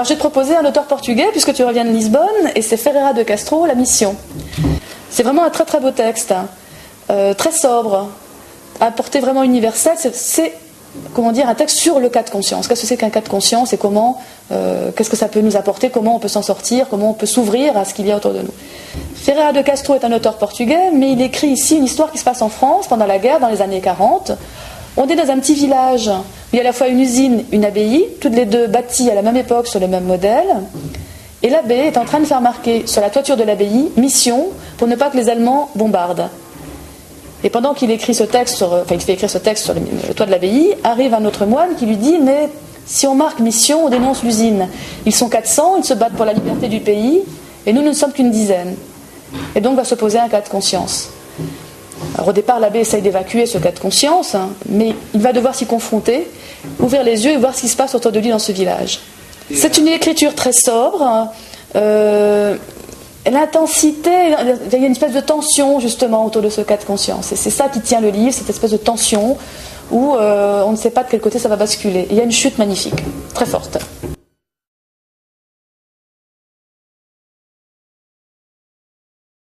Alors j'ai proposé un auteur portugais, puisque tu reviens de Lisbonne, et c'est Ferreira de Castro, La Mission. C'est vraiment un très très beau texte, très sobre, à portée vraiment universelle. C'est comment dire, un texte sur le cas de conscience. Qu'est-ce que c'est qu'un cas de conscience et comment, qu'est-ce que ça peut nous apporter, comment on peut s'en sortir, comment on peut s'ouvrir à ce qu'il y a autour de nous. Ferreira de Castro est un auteur portugais, mais il écrit ici une histoire qui se passe en France pendant la guerre, dans les années 40. On est dans un petit village où il y a à la fois une usine, une abbaye, toutes les deux bâties à la même époque sur le même modèle. Et l'abbé est en train de faire marquer sur la toiture de l'abbaye « Mission » pour ne pas que les Allemands bombardent. Et pendant qu'il écrit ce texte, il fait écrire ce texte sur le toit de l'abbaye, arrive un autre moine qui lui dit « Mais si on marque mission, on dénonce l'usine. Ils sont 400, ils se battent pour la liberté du pays, et nous ne sommes qu'une dizaine. » Et donc va se poser un cas de conscience. Alors au départ, l'abbé essaye d'évacuer ce cas de conscience, mais il va devoir s'y confronter, ouvrir les yeux et voir ce qui se passe autour de lui dans ce village. C'est une écriture très sobre. L'intensité, il y a une espèce de tension justement autour de ce cas de conscience. Et c'est ça qui tient le livre, cette espèce de tension où on ne sait pas de quel côté ça va basculer. Et il y a une chute magnifique, très forte.